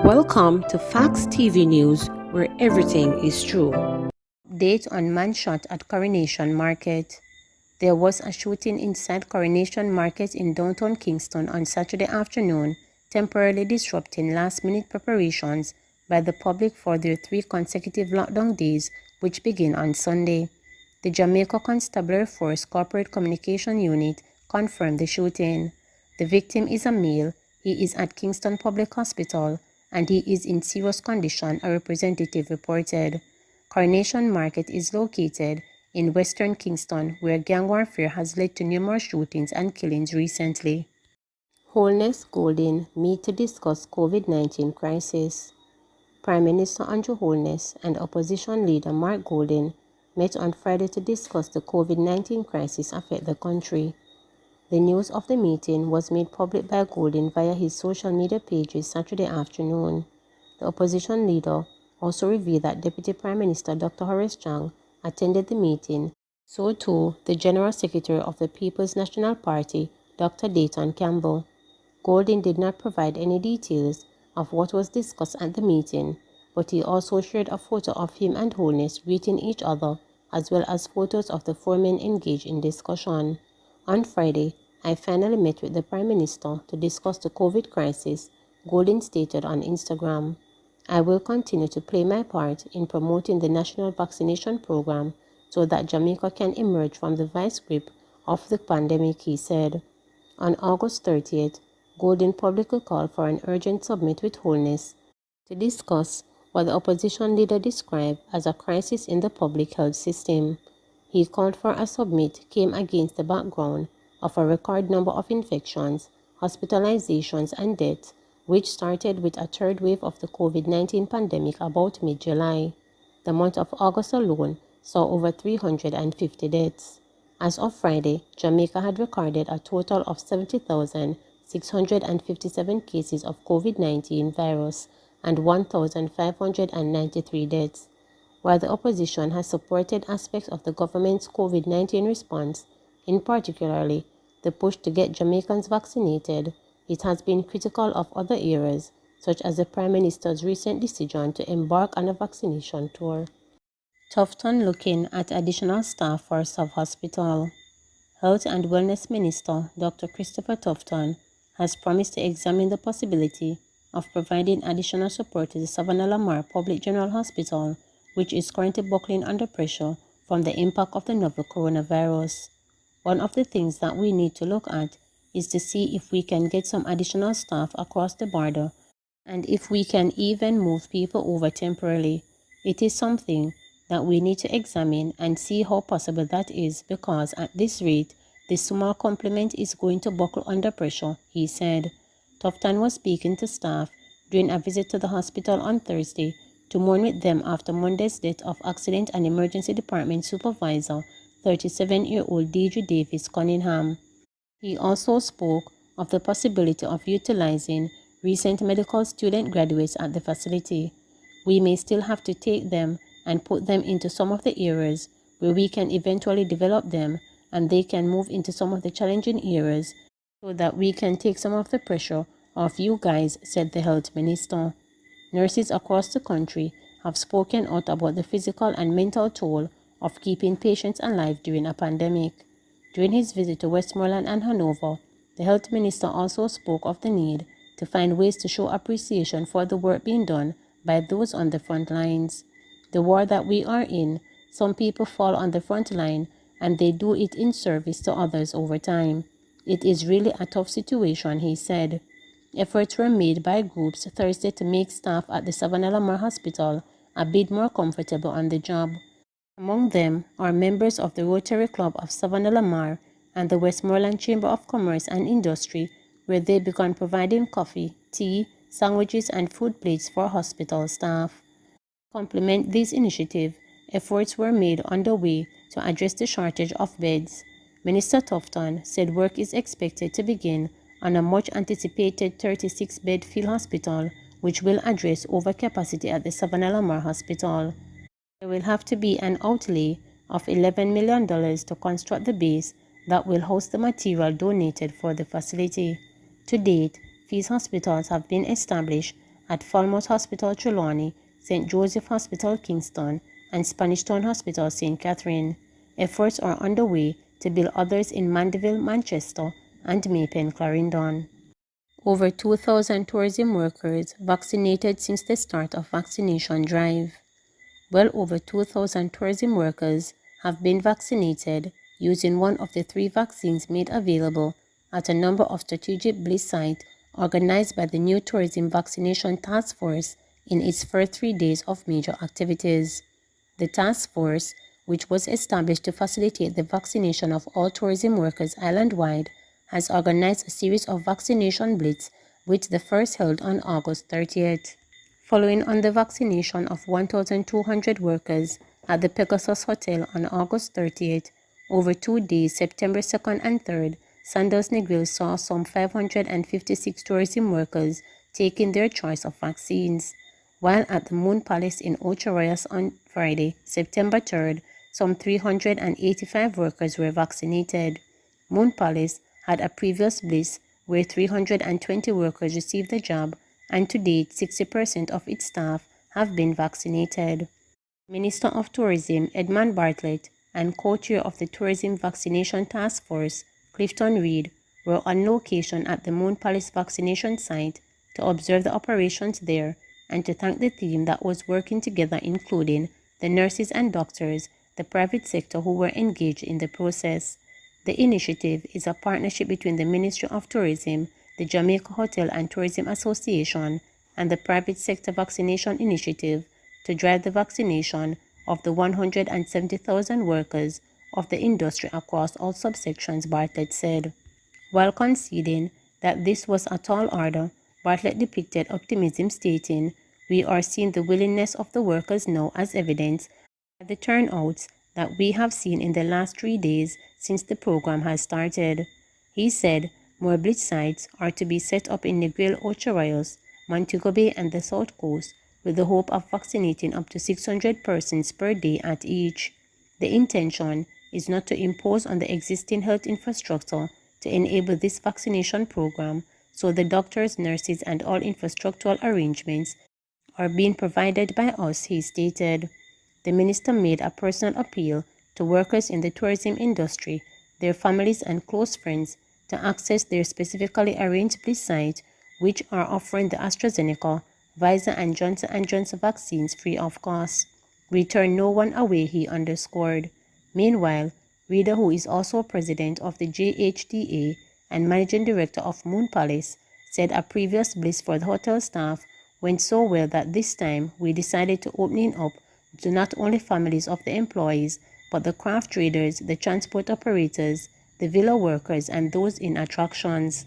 Welcome to Facts TV News, where everything is true. Update on man shot at Coronation Market. There was a shooting inside Coronation Market in downtown Kingston on Saturday afternoon, temporarily disrupting last-minute preparations by the public for their 3 consecutive lockdown days, which begin on Sunday. The Jamaica Constabulary Force Corporate Communication Unit confirmed the shooting. The victim is a male. He is at Kingston Public Hospital, and he is in serious condition, a representative reported. Coronation Market is located in western Kingston, where gang warfare has led to numerous shootings and killings recently. Wholeness Golden meet to discuss COVID-19 crisis. Prime Minister Andrew Wholeness and opposition leader Mark Golden met on Friday to discuss the COVID-19 crisis affecting the country. The news of the meeting was made public by Golden via his social media pages Saturday afternoon. The opposition leader also revealed that Deputy Prime Minister Dr. Horace Chang attended the meeting, so too the General Secretary of the People's National Party, Dr. Dayton Campbell. Golden did not provide any details of what was discussed at the meeting, but he also shared a photo of him and Wholeness greeting each other, as well as photos of the 4 men engaged in discussion. On Friday, I finally met with the Prime Minister to discuss the COVID crisis, Golden stated on Instagram. I will continue to play my part in promoting the national vaccination program so that Jamaica can emerge from the vice grip of the pandemic, he said. On August 30th, Golden publicly called for an urgent summit with Wholeness to discuss what the opposition leader described as a crisis in the public health system. He called for a summit came against the background of a record number of infections, hospitalizations, and deaths, which started with a third wave of the COVID-19 pandemic about mid-July. The month of August alone saw over 350 deaths. As of Friday, Jamaica had recorded a total of 70,657 cases of COVID-19 virus and 1,593 deaths. While the opposition has supported aspects of the government's COVID-19 response, in particular the push to get Jamaicans vaccinated, it has been critical of other areas, such as the Prime Minister's recent decision to embark on a vaccination tour. Tufton looking at additional staff for sub-hospital. Health and Wellness Minister Dr. Christopher Tufton has promised to examine the possibility of providing additional support to the Savannah Lamar Public General Hospital, which is currently buckling under pressure from the impact of the novel coronavirus. One of the things that we need to look at is to see if we can get some additional staff across the border and if we can even move people over temporarily. It is something that we need to examine and see how possible that is, because at this rate, this small complement is going to buckle under pressure, he said. Tufton was speaking to staff during a visit to the hospital on Thursday to mourn with them after Monday's death of Accident and Emergency Department Supervisor, 37-year-old Deidre Davis Cunningham. He also spoke of the possibility of utilizing recent medical student graduates at the facility. We may still have to take them and put them into some of the areas where we can eventually develop them, and they can move into some of the challenging areas so that we can take some of the pressure off you guys, said the health minister. Nurses across the country have spoken out about the physical and mental toll of keeping patients alive during a pandemic. During his visit to Westmoreland and Hanover, the health minister also spoke of the need to find ways to show appreciation for the work being done by those on the front lines. The war that we are in, some people fall on the front line and they do it in service to others over time. It is really a tough situation, he said. Efforts were made by groups Thursday to make staff at the Savannah Lamar Hospital a bit more comfortable on the job. Among them are members of the Rotary Club of Savannah Lamar and the Westmoreland Chamber of Commerce and Industry, where they began providing coffee, tea, sandwiches, and food plates for hospital staff. To complement this initiative, efforts were made underway to address the shortage of beds. Minister Tufton said work is expected to begin on a much-anticipated 36-bed field hospital, which will address overcapacity at the Savannah Lamar Hospital. There will have to be an outlay of $11 million to construct the base that will host the material donated for the facility. To date, field hospitals have been established at Falmouth Hospital Trelawney, St. Joseph Hospital Kingston, and Spanish Town Hospital St. Catherine. Efforts are underway to build others in Mandeville, Manchester, and Maypen, Clarendon. Over 2,000 tourism workers vaccinated since the start of vaccination drive. Well over 2,000 tourism workers have been vaccinated using one of the 3 vaccines made available at a number of strategic bliss sites organized by the new Tourism Vaccination Task Force in its first 3 days of major activities. The task force, which was established to facilitate the vaccination of all tourism workers island-wide, has organized a series of vaccination blitz, with the first held on August 30th. Following on the vaccination of 1,200 workers at the Pegasus Hotel on August 30th, over 2 days, September 2nd and 3rd, Sandals Negril saw some 556 tourism workers taking their choice of vaccines. While at the Moon Palace in Ocho Rios on Friday, September 3rd, some 385 workers were vaccinated. Moon Palace had a previous bliss where 320 workers received the jab, and to date 60% of its staff have been vaccinated. Minister of Tourism Edmund Bartlett and co-chair of the Tourism Vaccination Task Force, Clifton Reed, were on location at the Moon Palace vaccination site to observe the operations there and to thank the team that was working together, including the nurses and doctors, the private sector who were engaged in the process. The initiative is a partnership between the Ministry of Tourism, the Jamaica Hotel and Tourism Association, and the Private Sector Vaccination Initiative to drive the vaccination of the 170,000 workers of the industry across all subsections, Bartlett said. While conceding that this was a tall order, Bartlett depicted optimism, stating, "We are seeing the willingness of the workers now as evidenced by the turnouts that we have seen in the last 3 days since the program has started." He said more blitz sites are to be set up in Negril, Ocho Rios, Montego Bay, and the South Coast, with the hope of vaccinating up to 600 persons per day at each. The intention is not to impose on the existing health infrastructure to enable this vaccination program, so the doctors, nurses, and all infrastructural arrangements are being provided by us, he stated. The minister made a personal appeal to workers in the tourism industry, their families and close friends, to access their specifically arranged bliss site, which are offering the AstraZeneca, Pfizer, and Johnson & Johnson vaccines free of cost. "We turn no one away," he underscored. Meanwhile, Reader, who is also president of the JHDA and managing director of Moon Palace, said a previous bliss for the hotel staff went so well that this time we decided to open up to not only families of the employees, but the craft traders, the transport operators, the villa workers, and those in attractions.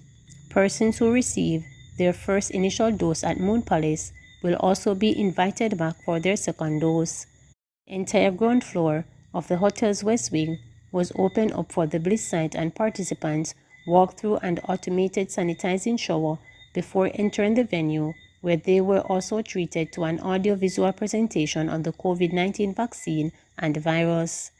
Persons who receive their first initial dose at Moon Palace will also be invited back for their second dose. The entire ground floor of the hotel's west wing was opened up for the bliss site, and participants walked through an automated sanitizing shower before entering the venue, where they were also treated to an audio-visual presentation on the COVID-19 vaccine and virus.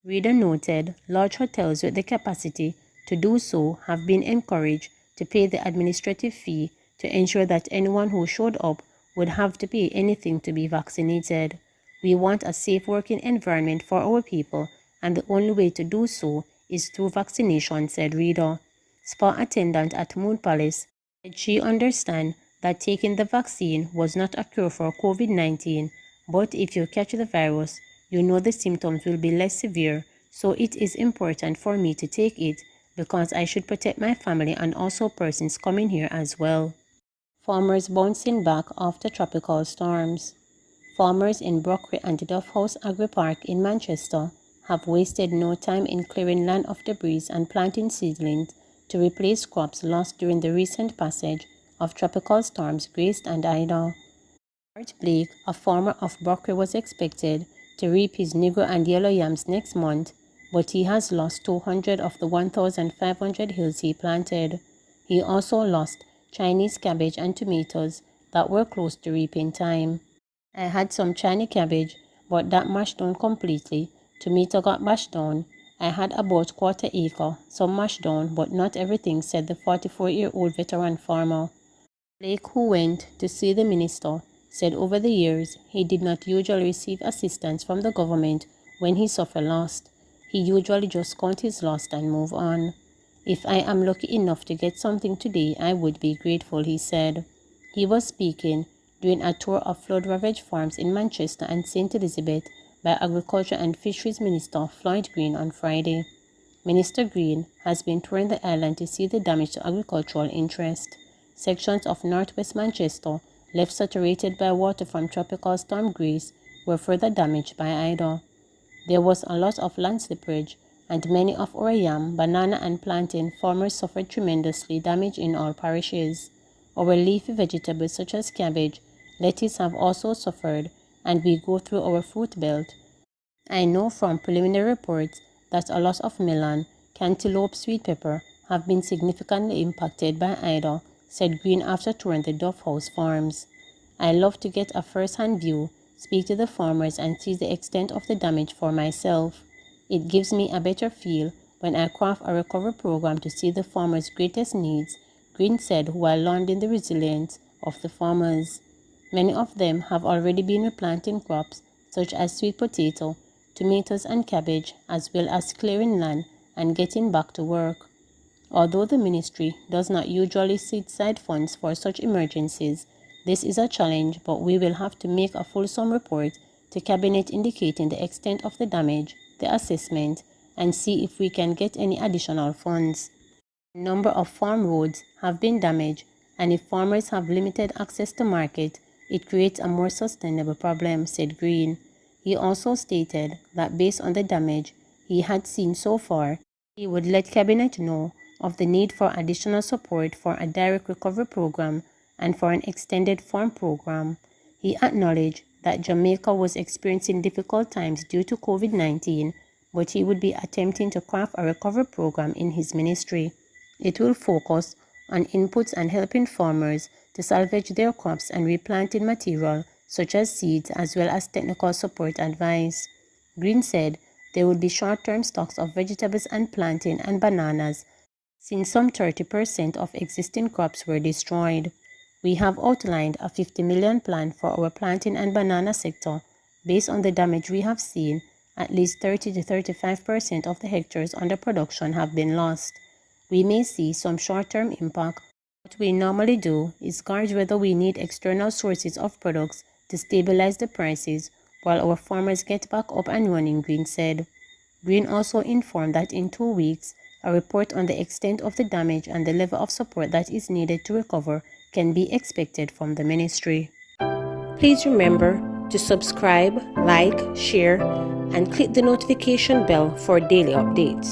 Reader noted large hotels with the capacity to do so have been encouraged to pay the administrative fee to ensure that anyone who showed up would have to pay anything to be vaccinated. "We want a safe working environment for our people, and the only way to do so is through vaccination," said Reader. Spa attendant at Moon Palace said she understands that taking the vaccine was not a cure for COVID-19, but if you catch the virus, you know the symptoms will be less severe, so it is important for me to take it because I should protect my family and also persons coming here as well. Farmers bouncing back after tropical storms. Farmers in Brockway and Duff House Agri Park in Manchester have wasted no time in clearing land of debris and planting seedlings to replace crops lost during the recent passage of tropical storms Grace and Ida. George Blake, a farmer of Brockway, was expected to reap his Negro and yellow yams next month, but he has lost 200 of the 1,500 hills he planted. He also lost Chinese cabbage and tomatoes that were close to reaping time. "I had some Chinese cabbage, but that mashed down completely. Tomato got mashed down. I had about quarter acre, some mashed down, but not everything," said the 44-year-old veteran farmer. Blake, who went to see the minister, said over the years he did not usually receive assistance from the government when he suffered loss. He usually just count his loss and move on. If I am lucky enough to get something today, I would be grateful, he said. He was speaking during a tour of flood-ravaged farms in Manchester and St. Elizabeth by Agriculture and Fisheries Minister Floyd Green on Friday. Minister Green has been touring the island to see the damage to agricultural interest. Sections of northwest Manchester, left saturated by water from Tropical Storm Grace, were further damaged by Ida. There was a lot of land slippage, and many of our yam, banana and plantain farmers suffered tremendously damage in all parishes. Our leafy vegetables such as cabbage, lettuce have also suffered, and we go through our fruit belt. I know from preliminary reports that a lot of melon, cantaloupe, sweet pepper have been significantly impacted by Ida, said Green after touring the Duff House farms. I love to get a first-hand view, speak to the farmers and see the extent of the damage for myself. It gives me a better feel when I craft a recovery program to see the farmers' greatest needs, Green said while lauding the resilience of the farmers. Many of them have already been replanting crops such as sweet potato, tomatoes and cabbage, as well as clearing land and getting back to work. Although the ministry does not usually set aside funds for such emergencies, this is a challenge, but we will have to make a fulsome report to Cabinet indicating the extent of the damage, the assessment, and see if we can get any additional funds. A number of farm roads have been damaged, and if farmers have limited access to market, it creates a more sustainable problem, said Green. He also stated that based on the damage he had seen so far, he would let Cabinet know of the need for additional support for a direct recovery program and for an extended farm program. He acknowledged that Jamaica was experiencing difficult times due to COVID-19, but he would be attempting to craft a recovery program in his ministry. It will focus on inputs and helping farmers to salvage their crops and replanting material such as seeds as well as technical support advice. Green said there would be short-term stocks of vegetables and plantain and bananas since some 30% of existing crops were destroyed. We have outlined a 50 million plan for our plantain and banana sector. Based on the damage we have seen, at least 30 to 35% of the hectares under production have been lost. We may see some short-term impact. What we normally do is gauge whether we need external sources of products to stabilize the prices while our farmers get back up and running, Green said. Green also informed that in 2 weeks, a report on the extent of the damage and the level of support that is needed to recover can be expected from the ministry. Please remember to subscribe, like, share, and click the notification bell for daily updates.